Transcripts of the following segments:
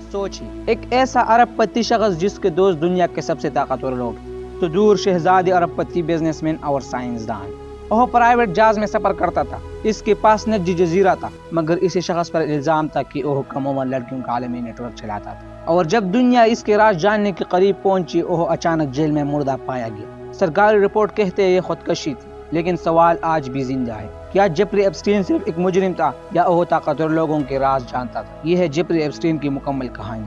सोचिए, एक ऐसा अरबपति शख्स जिसके दोस्त दुनिया के सबसे ताकतवर लोग, तो दूर शहजादी अरबपति, बिजनेसमैन और साइंसदान। वह प्राइवेट जहाज में सफर करता था, इसके पास नजी जजीरा था, मगर इसी शख्स पर इल्जाम था कि वह कम उम्र लड़कियों का आलमी नेटवर्क चलाता था। और जब दुनिया इसके राज जानने के करीब पहुंची, वह अचानक जेल में मुर्दा पाया गया। सरकारी रिपोर्ट कहते हैं ये खुदकशी थी, लेकिन सवाल आज भी जिंदा है, क्या जेफरी एप्स्टीन सिर्फ एक मुजरिम था या वह ताकतवर लोगों के राज जानता था? यह है जेफरी एप्स्टीन की मुकम्मल कहानी।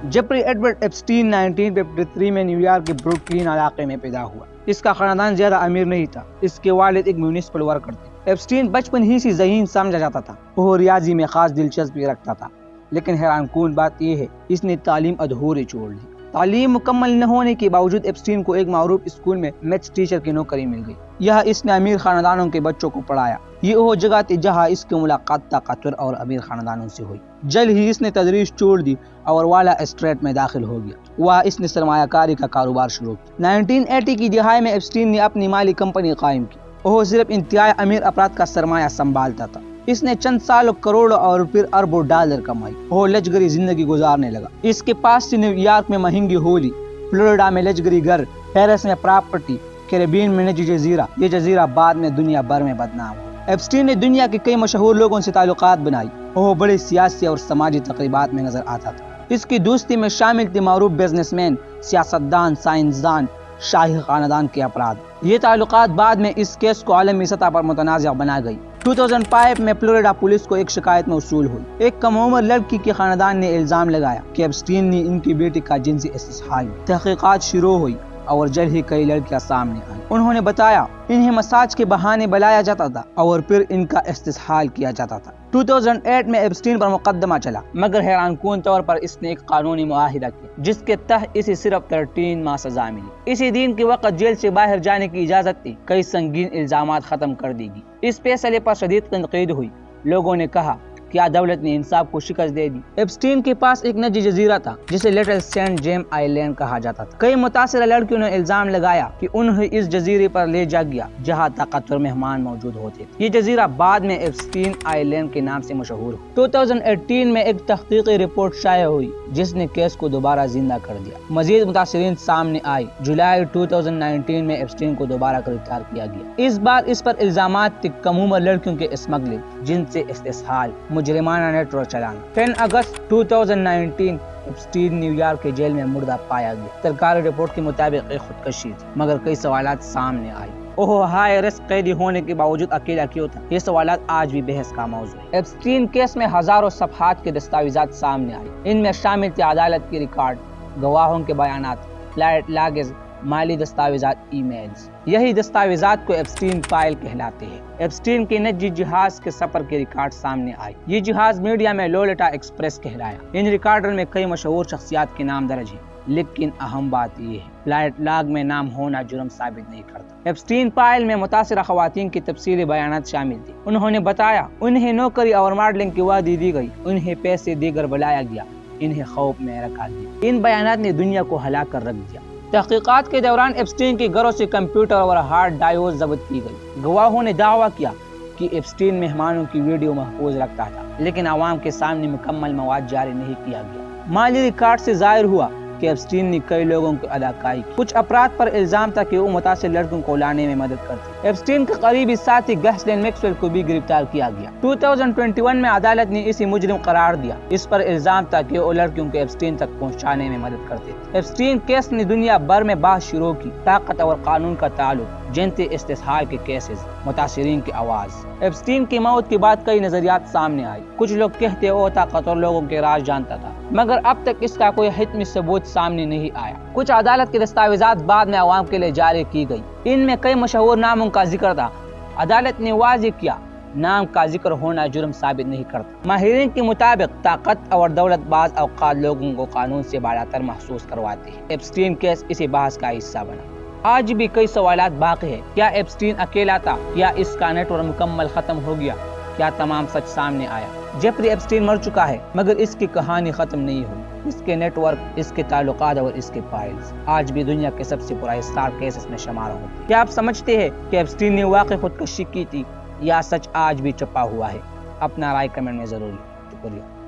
जेफरी एडवर्ड एप्स्टीन 1953 में न्यूयॉर्क के ब्रुकलिन इलाके में पैदा हुआ। इसका खानदान ज्यादा अमीर नहीं था, इसके वालिद एक म्यूनिसिपल वर्कर थे। एप्स्टीन बचपन ही से ज़हीन समझा जाता था, वह रियाजी में खास दिलचस्पी रखता था, लेकिन हैरानकुन बात यह है इसने तालीम अधूरी छोड़ दी। तालीम मुकम्मल न होने के बावजूद एप्स्टीन को एक मारूफ स्कूल में मैथ्स टीचर की नौकरी मिल गई। यह इसने अमीर खानदानों के बच्चों को पढ़ाया। ये वो जगह थी जहाँ इसकी मुलाकात ताकतवर और अमीर खानदानों से हुई। जल्द ही इसने तदरीस छोड़ दी और वाला स्ट्रेट में दाखिल हो गया। वहाँ इसने सरमायाकारी का कारोबार शुरू किया। 1980 की दिहाई में एप्स्टीन ने अपनी माली कंपनी कायम की। वह सिर्फ इंतहाई अमीर अफराद का सरमाया संभालता था। इसने चंद सालों करोड़ों और फिर अरबों डॉलर कमाई। वो लग्जरी जिंदगी गुजारने लगा। इसके पास से न्यूयॉर्क में महंगी होली, फ्लोरिडा में लग्जरी घर, पेरिस में प्रॉपर्टी, कैरिबियन में निजी जजीरा। ये जजीरा बाद में दुनिया भर में बदनाम हुआ। एप्स्टीन ने दुनिया के कई मशहूर लोगों से ताल्लुकात बनाई। वो बड़े सियासी और समाजी तकरीबात में नजर आता था। इसकी दोस्ती में शामिल थे मारूफ बिजनेसमैन, सियासतदान, साइंसदान, शाही खानदान के अफराद। ये ताल्लुकात बाद में इस केस को आलमी सतह पर मुतनाज़ बना गई। 2005 में फ्लोरिडा पुलिस को एक शिकायत मौसूल हुई। एक कम उम्र लड़की के खानदान ने इल्जाम लगाया कि एप्स्टीन ने इनकी बेटी का जिनसी इस्तेसाल किया। तहकीकात शुरू हुई और जल्द ही कई लड़कियां सामने आई। उन्होंने बताया इन्हें मसाज के बहाने बुलाया जाता था और फिर इनका इस्तेसाल किया जाता था। 2008 में एप्स्टीन पर मुकदमा चला, मगर हैरानकुन तौर पर इसने एक कानूनी मुआहिदा किया जिसके तहत इसे सिर्फ 13 माह सजा मिली। इसी दिन के वक्त जेल से बाहर जाने की इजाजत थी। कई संगीन इल्जामात खत्म कर दी गई। इस फैसले पर शदीद तनकीद हुई। लोगों ने कहा क्या अदालत ने इंसाफ को शिकस्त दे दी। एप्स्टीन के पास एक निजी जजीरा था जिसे लिटिल सेंट जेम्स आइलैंड कहा जाता था। कई मुतासिरा लड़कियों ने इल्जाम लगाया कि उन्हें इस जजीरे पर ले जा गया जहां ताकतवर मेहमान मौजूद होते थे। ये जजीरा बाद में एप्स्टीन आइलैंड के नाम से मशहूर हुआ। 2018 में एक तहकीकी रिपोर्ट शाया हुई जिसने केस को दोबारा जिंदा कर दिया। मजीद मुतासिरीन सामने आई। जुलाई 2019 में एप्स्टीन को दोबारा गिरफ्तार किया गया। इस बार इस पर इल्जामात थे कम उम्र लड़कियों के स्मगलिंग, जिनसे इस्तेसाल, मुजरिमाना नेटवर्क चलाना। 10 अगस्त 2019 एप्स्टीन न्यूयॉर्क के जेल में मुर्दा पाया गया। सरकारी रिपोर्ट के मुताबिक एक खुदकशी थी, मगर कई सवालात सामने आए। ओह हाई रिस्क कैदी होने के बावजूद अकेला क्यों था? ये सवालात आज भी बहस का मौजू है। एप्स्टीन केस में हजारों सफहात के दस्तावेजात सामने आए। इनमें शामिल थे अदालत के रिकॉर्ड, गवाहों के बयानात, फ्लाइट लॉग्स, माली दस्तावेजात, ईमेल्स। यही दस्तावेजात को एप्स्टीन फाइल कहलाते हैं। एप्स्टीन के निजी जहाज के सफर के रिकॉर्ड सामने आए। ये जहाज मीडिया में लोलिटा एक्सप्रेस कहलाया। इन रिकॉर्डर में कई मशहूर शख्सियात के नाम दर्ज है, लेकिन अहम बात यह है फ्लाइट लॉग में नाम होना जुर्म साबित नहीं करता। एप्स्टीन फाइल में मुतासिरा खवातीन की तफसीली बयानात शामिल थी। उन्होंने बताया उन्हें नौकरी और मॉडलिंग की वादी दी गई, उन्हें पैसे देकर बुलाया गया, इन्हें खौफ में रखा गया। इन बयानात ने दुनिया को हिला कर रख दिया। तहकीकात के दौरान एप्स्टीन के घरों से कंप्यूटर और हार्ड ड्राइव जब्त की गई। गवाहों ने दावा किया कि एप्स्टीन मेहमानों की वीडियो महफूज रखता था, लेकिन आवाम के सामने मुकम्मल मवाद जारी नहीं किया गया। माली रिकॉर्ड से जाहिर हुआ कि एप्स्टीन ने कई लोगों को अदाकारी की। कुछ अफराद पर इल्जाम था कि वो मुतासिर लड़कों को लाने में मदद करते। एप्स्टीन के करीबी साथी गैस्लेन मैक्सवेल को भी गिरफ्तार किया गया। 2021 में अदालत ने इसे मुजरिम करार दिया। इस पर इल्जाम था कि वो लड़कियों को एप्स्टीन तक पहुंचाने में मदद करते थे। एप्स्टीन केस ने दुनिया भर में बहस शुरू की। ताकत और कानून का ताल्लुक, जिनसे इस्तेसाल के केसेस, मुतासिरीन की आवाज। एप्स्टीन की मौत के बाद कई नजरियात सामने आए। कुछ लोग कहते वो ताकतवर लोगों के राज जानता था, मगर अब तक इसका कोई हतमी सबूत सामने नहीं आया। कुछ अदालत के दस्तावेजात बाद में आवाम के लिए जारी की गई। इनमें कई मशहूर नामों का जिक्र था। अदालत ने वाज़ेह किया नाम का जिक्र होना जुर्म साबित नहीं करता। माहिरीन के मुताबिक ताकत और दौलत बाज औकात लोगों को कानून से बालातर महसूस करवाते हैं। एप्स्टीन केस इसी बहस का हिस्सा बना। आज भी कई सवालात बाकी है। क्या एप्स्टीन अकेला था या इसका नेटवर्क मुकम्मल खत्म हो गया? क्या तमाम सच सामने आया? जेफरी एप्स्टीन मर चुका है, मगर इसकी कहानी खत्म नहीं हुई। इसके नेटवर्क, इसके ताल्लुकात और इसके फाइल्स आज भी दुनिया के सबसे पुराने स्टार केसेस में शुमार होते हैं। क्या आप समझते हैं कि एप्स्टीन ने वाकई खुदकशी की थी या सच आज भी छुपा हुआ है? अपना राय कमेंट में जरूर। शुक्रिया।